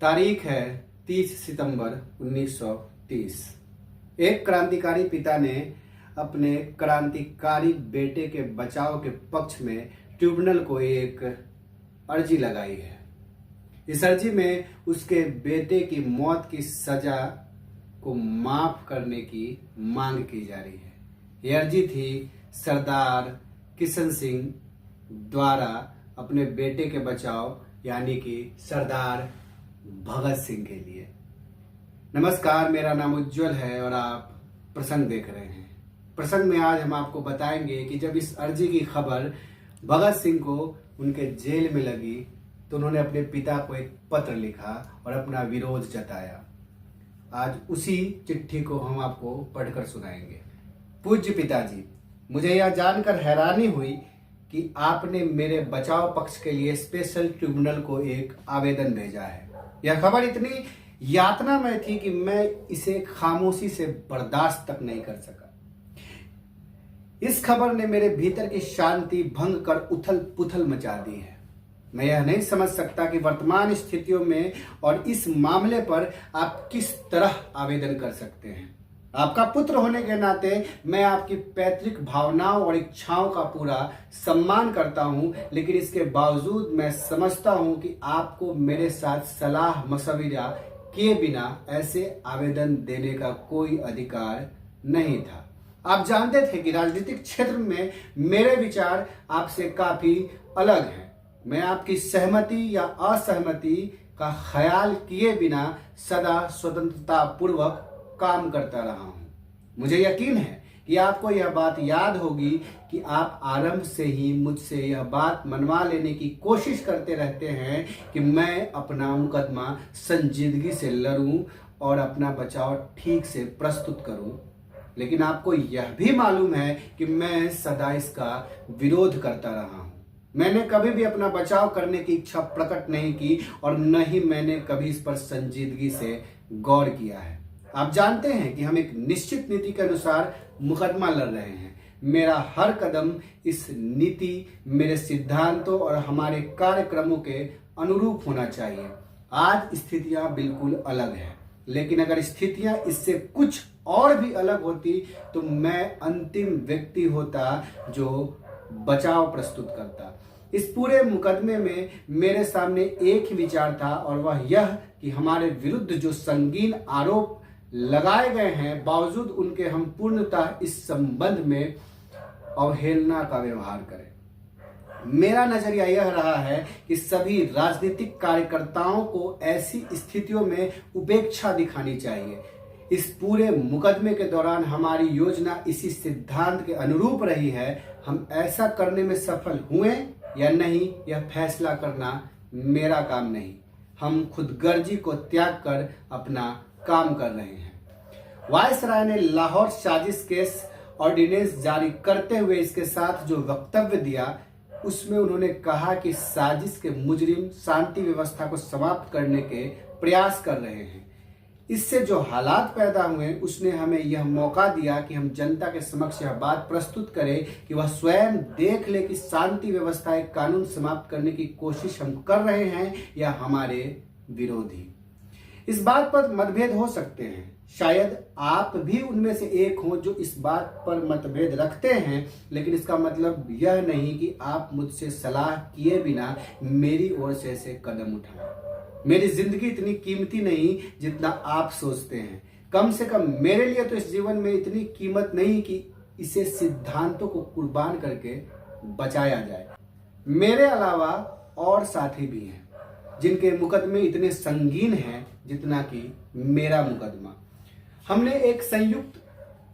तारीख है 30 सितंबर 1930। एक क्रांतिकारी पिता ने अपने क्रांतिकारी बेटे के बचाव के पक्ष में ट्रिब्यूनल को एक अर्जी लगाई है। इस अर्जी में उसके बेटे की मौत की सजा को माफ करने की मांग की जा रही है। यह अर्जी थी सरदार किशन सिंह द्वारा अपने बेटे के बचाव यानी कि सरदार भगत सिंह के लिए। नमस्कार, मेरा नाम उज्जवल है और आप प्रसंग देख रहे हैं। प्रसंग में आज हम आपको बताएंगे कि जब इस अर्जी की खबर भगत सिंह को उनके जेल में लगी तो उन्होंने अपने पिता को एक पत्र लिखा और अपना विरोध जताया। आज उसी चिट्ठी को हम आपको पढ़कर सुनाएंगे। पूज्य पिताजी, मुझे यह जानकर हैरानी हुई कि आपने मेरे बचाव पक्ष के लिए स्पेशल ट्रिब्यूनल को एक आवेदन भेजा है। यह खबर इतनी यातनामय थी कि मैं इसे खामोशी से बर्दाश्त तक नहीं कर सका। इस खबर ने मेरे भीतर की शांति भंग कर उथल पुथल मचा दी है। मैं यह नहीं समझ सकता कि वर्तमान स्थितियों में और इस मामले पर आप किस तरह आवेदन कर सकते हैं। आपका पुत्र होने के नाते मैं आपकी पैतृक भावनाओं और इच्छाओं का पूरा सम्मान करता हूं, लेकिन इसके बावजूद मैं समझता हूं कि आपको मेरे साथ सलाह मशविरा किए बिना ऐसे आवेदन देने का कोई अधिकार नहीं था। आप जानते थे कि राजनीतिक क्षेत्र में मेरे विचार आपसे काफी अलग हैं। मैं आपकी सहमति या असहमति का ख्याल किए बिना सदा स्वतंत्रता पूर्वक काम करता रहा हूं। मुझे यकीन है कि आपको यह बात याद होगी कि आप आरंभ से ही मुझसे यह बात मनवा लेने की कोशिश करते रहते हैं कि मैं अपना मुकदमा संजीदगी से लड़ूं और अपना बचाव ठीक से प्रस्तुत करूं, लेकिन आपको यह भी मालूम है कि मैं सदा इसका विरोध करता रहा हूं। मैंने कभी भी अपना बचाव करने की इच्छा प्रकट नहीं की और न ही मैंने कभी इस पर संजीदगी से गौर किया है। आप जानते हैं कि हम एक निश्चित नीति के अनुसार मुकदमा लड़ रहे हैं। मेरा हर कदम इस नीति, मेरे सिद्धांतों और हमारे कार्यक्रमों के अनुरूप होना चाहिए। आज स्थितियां बिल्कुल अलग हैं, लेकिन अगर स्थितियां इससे कुछ और भी अलग होती तो मैं अंतिम व्यक्ति होता जो बचाव प्रस्तुत करता। इस पूरे मुकदमे में मेरे सामने एक ही विचार था और वह यह कि हमारे विरुद्ध जो संगीन आरोप लगाए गए हैं, बावजूद उनके हम पूर्णतः इस संबंध में अवहेलना का व्यवहार करें। मेरा नजरिया यह रहा है कि सभी राजनीतिक कार्यकर्ताओं को ऐसी स्थितियों में उपेक्षा दिखानी चाहिए। इस पूरे मुकदमे के दौरान हमारी योजना इसी सिद्धांत के अनुरूप रही है। हम ऐसा करने में सफल हुए या नहीं, यह फैसला करना मेरा काम नहीं। हम खुदगर्जी को त्याग कर अपना काम कर रहे हैं। वायसराय ने लाहौर साजिश केस ऑर्डिनेंस जारी करते हुए इसके साथ जो वक्तव्य दिया, उसमें उन्होंने कहा कि साजिश के मुजरिम शांति व्यवस्था को समाप्त करने के प्रयास कर रहे हैं। इससे जो हालात पैदा हुए, उसने हमें यह मौका दिया कि हम जनता के समक्ष यह बात प्रस्तुत करें कि वह स्वयं देख ले कि शांति व्यवस्था एक कानून समाप्त करने की कोशिश हम कर रहे हैं या हमारे विरोधी। इस बात पर मतभेद हो सकते हैं, शायद आप भी उनमें से एक हो जो इस बात पर मतभेद रखते हैं, लेकिन इसका मतलब यह नहीं कि आप मुझसे सलाह किए बिना मेरी ओर से ऐसे कदम उठाएं। मेरी जिंदगी इतनी कीमती नहीं जितना आप सोचते हैं। कम से कम मेरे लिए तो इस जीवन में इतनी कीमत नहीं कि इसे सिद्धांतों को कुर्बान करके बचाया जाए। मेरे अलावा और साथी भी हैं जिनके मुकदमे इतने संगीन हैं जितना कि मेरा मुकदमा। हमने एक संयुक्त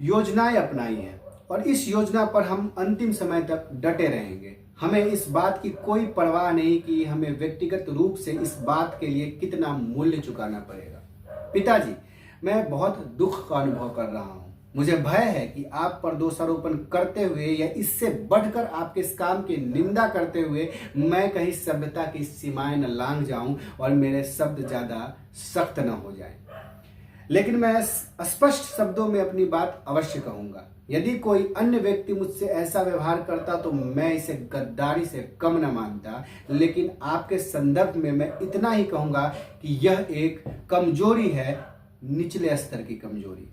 योजनाएं अपनाई है और इस योजना पर हम अंतिम समय तक डटे रहेंगे। हमें इस बात की कोई परवाह नहीं कि हमें व्यक्तिगत रूप से इस बात के लिए कितना मूल्य चुकाना पड़ेगा। पिताजी, मैं बहुत दुख का अनुभव कर रहा हूँ। मुझे भय है कि आप पर दोषारोपण करते हुए या इससे बढ़कर आपके इस काम की निंदा करते हुए मैं कहीं सभ्यता की सीमाएं न लांघ जाऊं और मेरे शब्द ज्यादा सख्त न हो जाएं। लेकिन मैं स्पष्ट शब्दों में अपनी बात अवश्य कहूंगा। यदि कोई अन्य व्यक्ति मुझसे ऐसा व्यवहार करता तो मैं इसे गद्दारी से कम न मानता, लेकिन आपके संदर्भ में मैं इतना ही कहूंगा कि यह एक कमजोरी है, निचले स्तर की कमजोरी।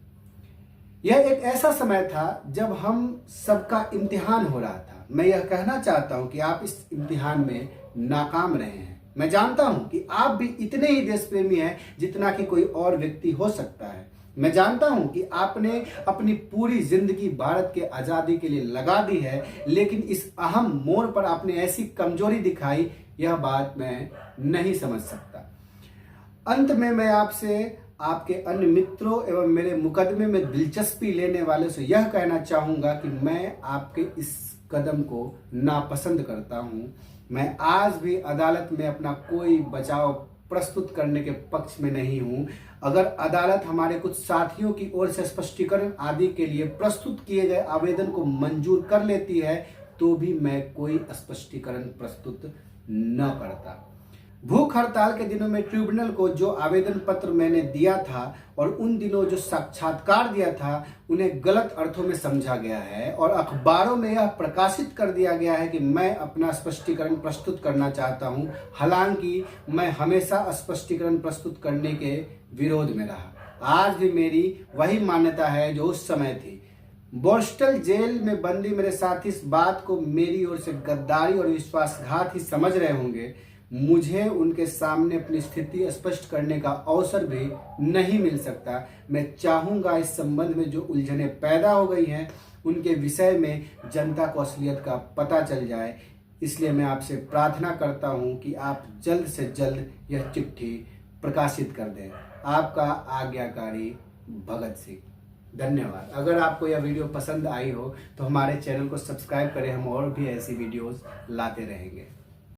यह एक ऐसा समय था जब हम सबका इम्तिहान हो रहा था। मैं यह कहना चाहता हूं कि आप इस इम्तिहान में नाकाम रहे हैं। मैं जानता हूं कि आप भी इतने ही देश प्रेमी हैं जितना कि कोई और व्यक्ति हो सकता है। मैं जानता हूं कि आपने अपनी पूरी जिंदगी भारत के आजादी के लिए लगा दी है, लेकिन इस अहम मोड़ पर आपने ऐसी कमजोरी दिखाई, यह बात मैं नहीं समझ सकता। अंत में मैं आपसे, आपके अन्य मित्रों एवं मेरे मुकदमे में दिलचस्पी लेने वालों से यह कहना चाहूंगा कि मैं आपके इस कदम को नापसंद करता हूं। मैं आज भी अदालत में अपना कोई बचाव प्रस्तुत करने के पक्ष में नहीं हूं। अगर अदालत हमारे कुछ साथियों की ओर से स्पष्टीकरण आदि के लिए प्रस्तुत किए गए आवेदन को मंजूर कर लेती है तो भी मैं कोई स्पष्टीकरण प्रस्तुत न करता। भूख हड़ताल के दिनों में ट्रिब्यूनल को जो आवेदन पत्र मैंने दिया था और उन दिनों जो साक्षात्कार दिया था, उन्हें गलत अर्थों में समझा गया है और अखबारों में यह प्रकाशित कर दिया गया है कि मैं अपना स्पष्टीकरण प्रस्तुत करना चाहता हूं। हालांकि मैं हमेशा स्पष्टीकरण प्रस्तुत करने के विरोध में रहा। आज भी मेरी वही मान्यता है जो उस समय थी। बोस्टल जेल में बंदी मेरे साथी इस बात को मेरी ओर से गद्दारी और विश्वासघात ही समझ रहे होंगे। मुझे उनके सामने अपनी स्थिति स्पष्ट करने का अवसर भी नहीं मिल सकता। मैं चाहूंगा इस संबंध में जो उलझनें पैदा हो गई हैं उनके विषय में जनता को असलियत का पता चल जाए। इसलिए मैं आपसे प्रार्थना करता हूं कि आप जल्द से जल्द यह चिट्ठी प्रकाशित कर दें। आपका आज्ञाकारी भगत सिंह। धन्यवाद। अगर आपको यह वीडियो पसंद आई हो तो हमारे चैनल को सब्सक्राइब करें। हम और भी ऐसी वीडियोस लाते रहेंगे।